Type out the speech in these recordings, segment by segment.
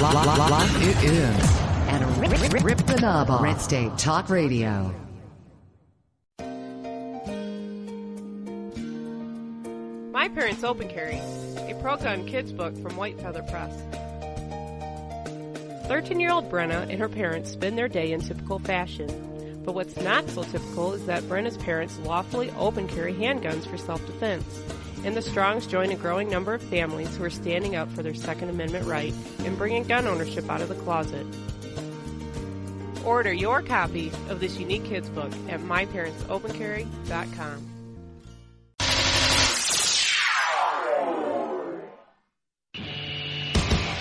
Lock it in. And rip the knob off. Red State Talk Radio. My Parents Open Carry, a pro-gun kids book from White Feather Press. 13-year-old Brenna and her parents spend their day in typical fashion. But what's not so typical is that Brenna's parents lawfully open carry handguns for self-defense. And the Strongs join a growing number of families who are standing up for their Second Amendment right and bringing gun ownership out of the closet. Order your copy of this unique kids book at myparentsopencarry.com.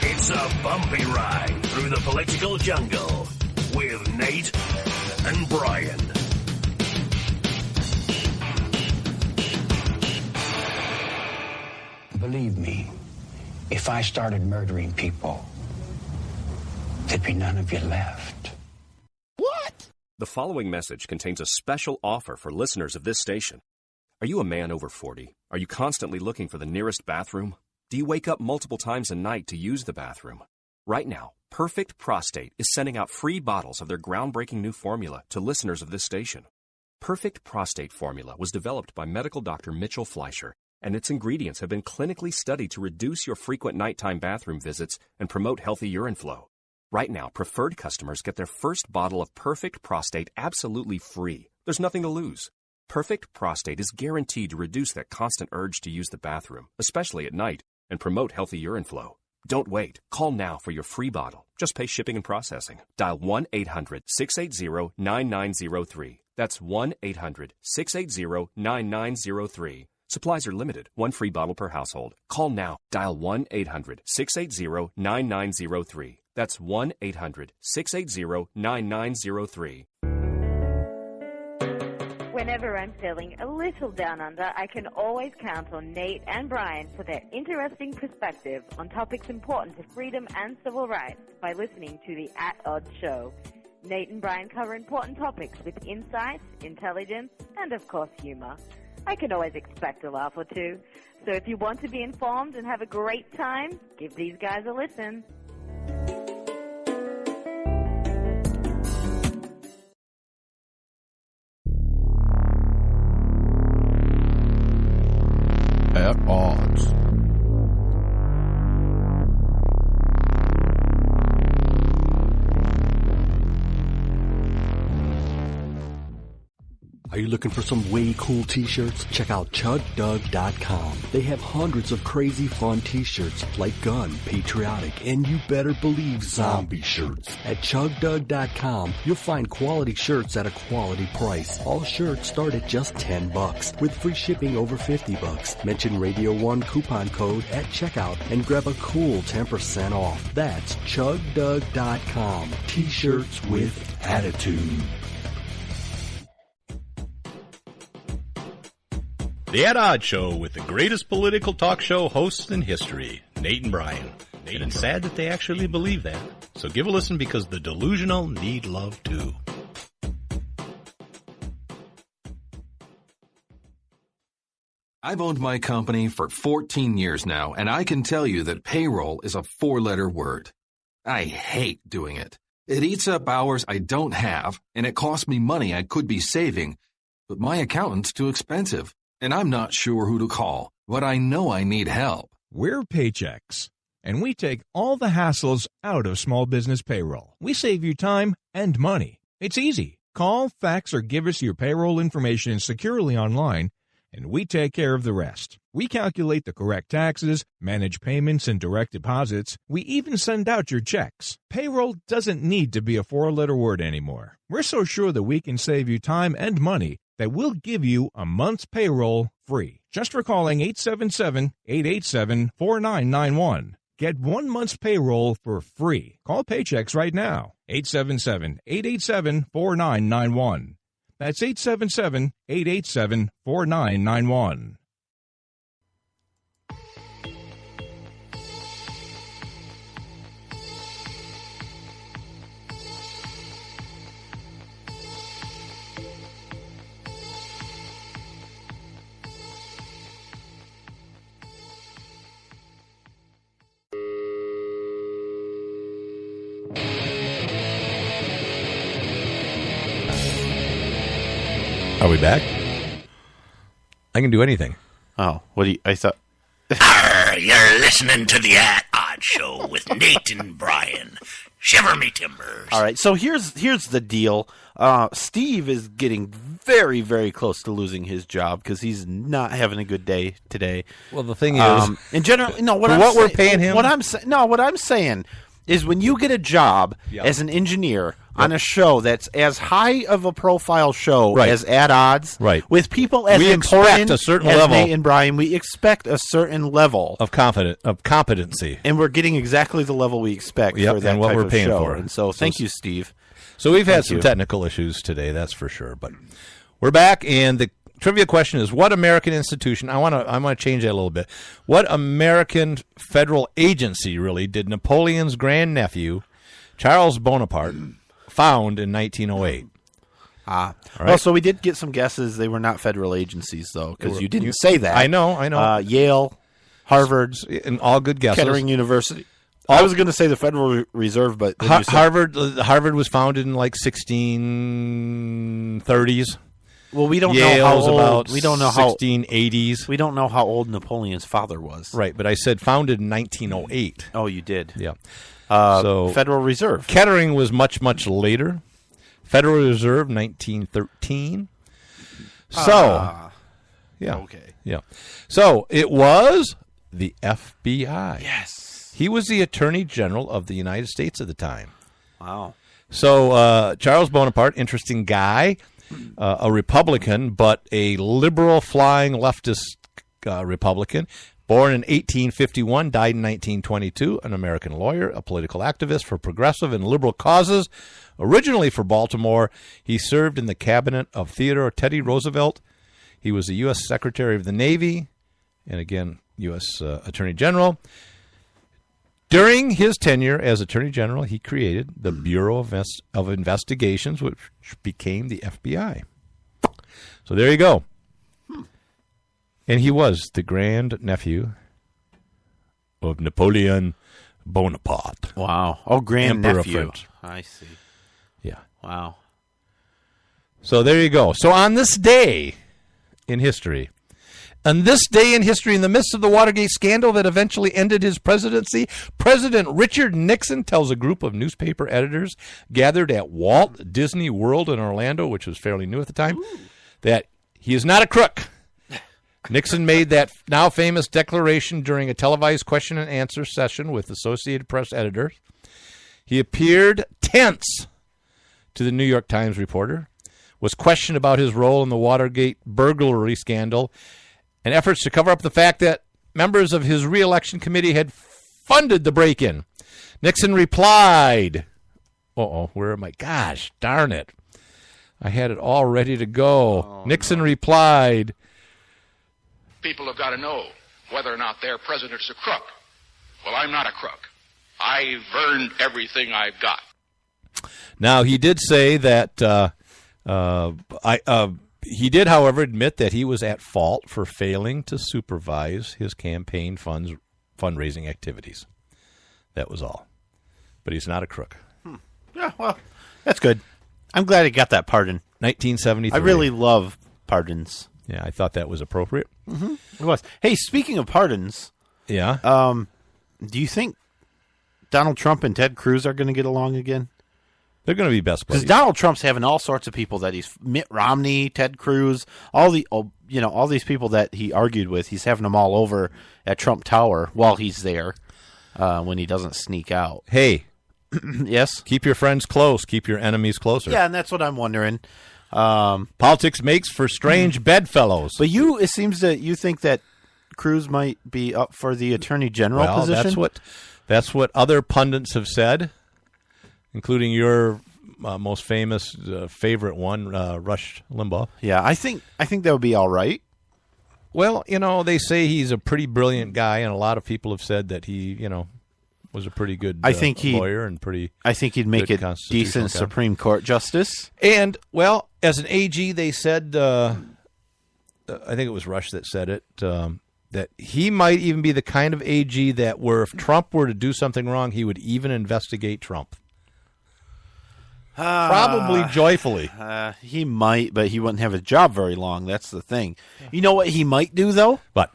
It's a bumpy ride through the political jungle with Nate and Brian. Believe me, if I started murdering people, there'd be none of you left. What? The following message contains a special offer for listeners of this station. Are you a man over 40? Are you constantly looking for the nearest bathroom? Do you wake up multiple times a night to use the bathroom? Right now, Perfect Prostate is sending out free bottles of their groundbreaking new formula to listeners of this station. Perfect Prostate formula was developed by medical doctor Mitchell Fleischer, and its ingredients have been clinically studied to reduce your frequent nighttime bathroom visits and promote healthy urine flow. Right now, preferred customers get their first bottle of Perfect Prostate absolutely free. There's nothing to lose. Perfect Prostate is guaranteed to reduce that constant urge to use the bathroom, especially at night, and promote healthy urine flow. Don't wait. Call now for your free bottle. Just pay shipping and processing. Dial 1-800-680-9903. That's 1-800-680-9903. Supplies are limited. One free bottle per household. Call now. Dial 1-800-680-9903. That's 1-800-680-9903. Whenever I'm feeling a little down under, I can always count on Nate and Brian for their interesting perspective on topics important to freedom and civil rights by listening to the At Odds Show. Nate and Brian cover important topics with insight, intelligence, and of course humor. I can always expect a laugh or two. So if you want to be informed and have a great time, give these guys a listen. At Odds. Are you looking for some way cool t-shirts? Check out ChugDug.com. They have hundreds of crazy fun t-shirts like gun, patriotic, and you better believe zombie shirts. At ChugDug.com, you'll find quality shirts at a quality price. All shirts start at just $10 with free shipping over $50. Mention Radio 1 coupon code at checkout and grab a cool 10% off. That's ChugDug.com. T-shirts with attitude. The At Odds Show with the greatest political talk show hosts in history, Nate and Brian. And it's sad that they actually believe that. So give a listen because the delusional need love too. I've owned my company for 14 years now, and I can tell you that payroll is a 4-letter word. I hate doing it. It eats up hours I don't have, and it costs me money I could be saving. But my accountant's too expensive. And I'm not sure who to call, but I know I need help. We're Paychex, and we take all the hassles out of small business payroll. We save you time and money. It's easy. Call, fax, or give us your payroll information securely online, and we take care of the rest. We calculate the correct taxes, manage payments and direct deposits. We even send out your checks. Payroll doesn't need to be a 4-letter word anymore. We're so sure that we can save you time and money that we'll give you a month's payroll free just for calling 877-887-4991. Get 1 month's payroll for free. Call Paychex right now. 877-887-4991. That's 877-887-4991. Are we back? I can do anything. Oh, what do you... I thought... You're listening to the Odd Show with Nate and Brian. Shiver me timbers. All right, so here's the deal. Steve is getting very, very close to losing his job because he's not having a good day today. Well, the thing is, in general, no. we're paying him. What I'm saying is when you get a job as an engineer on a show that's as high of a profile show as At Odds, with people as important a certain as level Nate and Brian, we expect a certain level of competency, and we're getting exactly the level we expect for that and what type we're of paying show. for. And so, thank you, Steve. So we've had some technical issues today, that's for sure. But we're back, and the trivia question is: what American institution? I want to change that a little bit. What American federal agency really did Napoleon's grandnephew Charles Bonaparte found in 1908? Right. Well, so we did get some guesses. They were not federal agencies, though, because you didn't say that. I know. Yale, Harvard, and all good guesses. Kettering University. I was going to say the Federal Reserve, but Harvard was founded in like 1630s. Well, we don't Yale know how was old. about We don't know 1680s. We don't know how old Napoleon's father was. Right, but I said founded in 1908. Oh, you did. Yeah. So Federal Reserve. Kettering was much later. Federal Reserve, 1913. So, yeah. Okay. Yeah. So it was the FBI. Yes. He was the Attorney General of the United States at the time. Wow. So Charles Bonaparte, interesting guy, a Republican, but a liberal flying leftist Republican. Born in 1851, died in 1922, an American lawyer, a political activist for progressive and liberal causes. Originally for Baltimore, he served in the cabinet of Theodore Teddy Roosevelt. He was the U.S. Secretary of the Navy, and again, U.S. Attorney General. During his tenure as Attorney General, he created the Bureau of Investigations, which became the FBI. So there you go. And he was the grand-nephew of Napoleon Bonaparte. Wow. Oh, grand-nephew. I see. Yeah. Wow. So there you go. So on this day in history, in the midst of the Watergate scandal that eventually ended his presidency, President Richard Nixon tells a group of newspaper editors gathered at Walt Disney World in Orlando, which was fairly new at the time, that he is not a crook. Nixon made that now famous declaration during a televised question and answer session with Associated Press editors. He appeared tense to the New York Times reporter, was questioned about his role in the Watergate burglary scandal, and efforts to cover up the fact that members of his re-election committee had funded the break-in. Nixon replied, where am I? Gosh, darn it. I had it all ready to go. Nixon replied, people have got to know whether or not their president's a crook. Well, I'm not a crook. I've earned everything I've got. Now, he did say that he did, however, admit that he was at fault for failing to supervise his campaign fundraising activities. That was all. But he's not a crook. Yeah, well, that's good. I'm glad he got that pardon. 1973. I really love pardons. Yeah, I thought that was appropriate. Mm-hmm. It was. Hey, speaking of pardons, yeah. Do you think Donald Trump and Ted Cruz are going to get along again? They're going to be best buddies. Because Donald Trump's having all sorts of people that he's Mitt Romney, Ted Cruz, all these people that he argued with. He's having them all over at Trump Tower while he's there when he doesn't sneak out. Hey, yes, keep your friends close, keep your enemies closer. Yeah, and that's what I'm wondering. Politics makes for strange bedfellows. But it seems that you think that Cruz might be up for the Attorney General position. That's what other pundits have said, including your most famous favorite one, Rush Limbaugh. Yeah, I think that would be all right. Well, they say he's a pretty brilliant guy, and a lot of people have said that he, was a pretty good lawyer and pretty. I think he'd make a decent Supreme Court justice. And well, as an AG, they said, I think it was Rush that said it, that he might even be the kind of AG that where if Trump were to do something wrong, he would even investigate Trump. Probably joyfully. He might, but he wouldn't have a job very long. That's the thing. You know what he might do, though? What?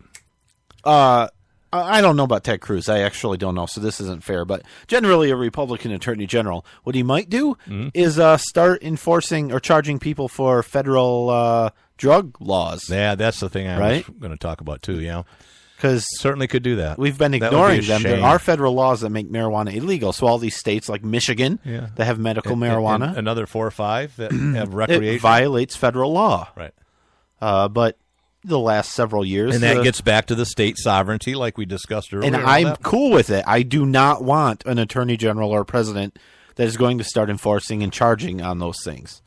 I don't know about Ted Cruz. I actually don't know, so this isn't fair. But generally, a Republican attorney general, what he might do is start enforcing or charging people for federal drug laws. Yeah, that's the thing I was going to talk about, too, yeah. Because certainly could do that. We've been ignoring them. There are federal laws that make marijuana illegal. So all these states like Michigan that have medical marijuana. And another 4 or 5 that have recreation. It violates federal law. Right. But the last several years. And that gets back to the state sovereignty like we discussed earlier. And I'm cool with it. I do not want an attorney general or president that is going to start enforcing and charging on those things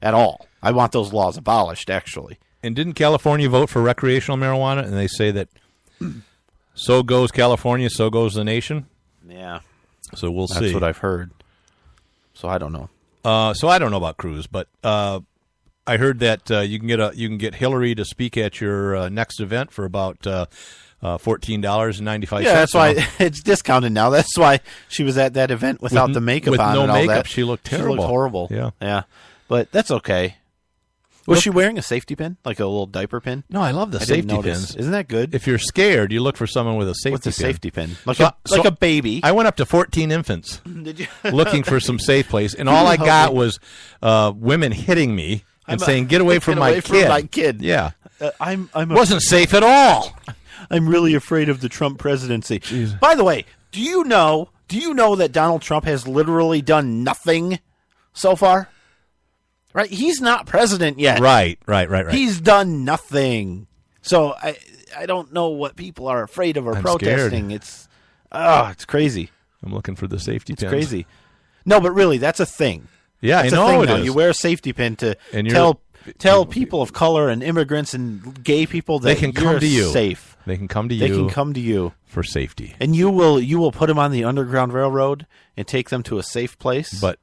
at all. I want those laws abolished, actually. And didn't California vote for recreational marijuana? And they say that so goes California, so goes the nation. Yeah. So we'll see. That's what I've heard. So I don't know. So I don't know about Cruz, but I heard that you can get Hillary to speak at your next event for about $14.95. Yeah, that's why it's discounted now. That's why she was at that event without the makeup on. With no and all makeup, that. she looked terrible. She looked horrible. Yeah. But that's okay. Was she wearing a safety pin, like a little diaper pin? No, I love the safety pins. Isn't that good? If you're scared, you look for someone with a safety pin. With a safety pin, like a baby. I went up to 14 infants Did you? looking for some safe place, and all I got was women hitting me and saying, "Get away from my kid." Yeah, I'm wasn't safe at all. I'm really afraid of the Trump presidency. Jeez. By the way, do you know that Donald Trump has literally done nothing so far? Right, he's not president yet. Right. He's done nothing. So I don't know what people are afraid of or protesting. Scared. It's crazy. I'm looking for the safety pins. It's crazy. No, but really, that's a thing. Yeah, that's I know a thing it now. is. You wear a safety pin to tell people of color and immigrants and gay people that they can come to you. Safe. They can come to you. They can come to you for safety. And you will put them on the Underground Railroad and take them to a safe place. But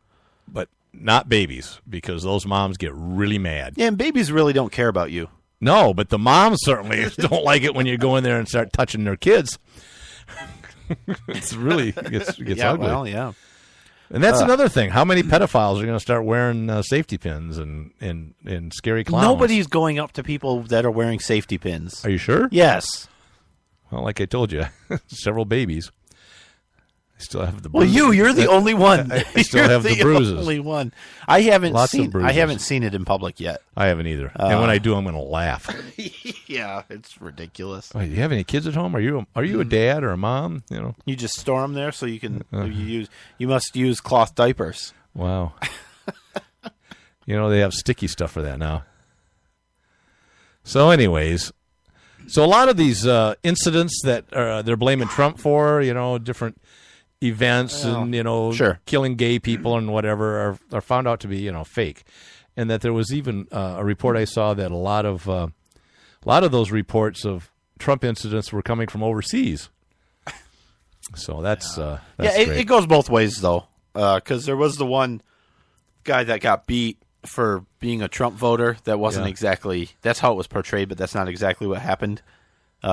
not babies, because those moms get really mad. Yeah, and babies really don't care about you. No, but the moms certainly don't like it when you go in there and start touching their kids. It's really gets ugly. Well, yeah. And that's another thing. How many pedophiles are going to start wearing safety pins and scary clowns? Nobody's going up to people that are wearing safety pins. Are you sure? Yes. Well, like I told you, several babies. I still have the bruises. Well, you're the only one. I still have the bruises. Only one. I haven't Lots seen. of bruises. I haven't seen it in public yet. I haven't either. And when I do, I'm going to laugh. Yeah, it's ridiculous. Wait, do you have any kids at home? Are you a dad or a mom? You just store them there so you can. You must use cloth diapers. Wow. They have sticky stuff for that now. So, anyways. So a lot of these incidents that they're blaming Trump for, different events and, sure. killing gay people and whatever are found out to be, fake. And that there was even a report I saw that a lot of those reports of Trump incidents were coming from overseas. So that's great. It goes both ways, though, because there was the one guy that got beat for being a Trump voter. That wasn't exactly – that's how it was portrayed, but that's not exactly what happened.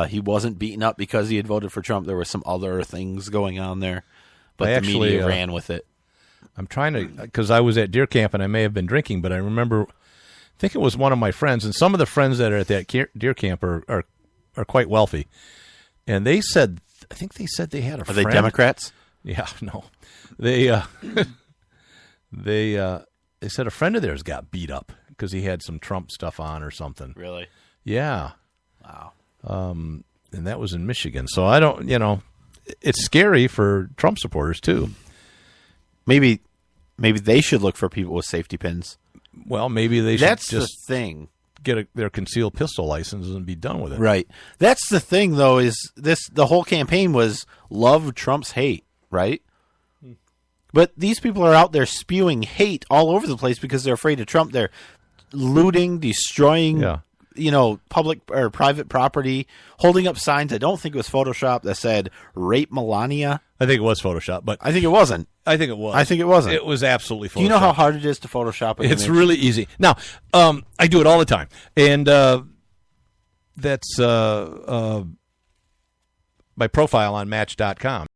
He wasn't beaten up because he had voted for Trump. There were some other things going on there, but the media ran with it. I'm trying to – because I was at deer camp and I may have been drinking, but I remember – I think it was one of my friends, and some of the friends that are at that deer camp are quite wealthy. And they said – I think they said they had a friend. Are they Democrats? Yeah, no. They said a friend of theirs got beat up because he had some Trump stuff on or something. Really? Yeah. Wow. And that was in Michigan. So I don't, it's scary for Trump supporters too. Maybe they should look for people with safety pins. Well, maybe they should That's just the thing. Get their concealed pistol license and be done with it. Right. That's the thing, though, is the whole campaign was love Trump's hate, right? But these people are out there spewing hate all over the place because they're afraid of Trump. They're looting, destroying, public or private property, holding up signs. I don't think it was Photoshop that said "Rape Melania." I think it was Photoshop, but I think it wasn't. I think it was. I think it wasn't. It was absolutely Photoshop. Do you know how hard it is to Photoshop an It's image? really easy. Now, I do it all the time, and that's my profile on Match.com.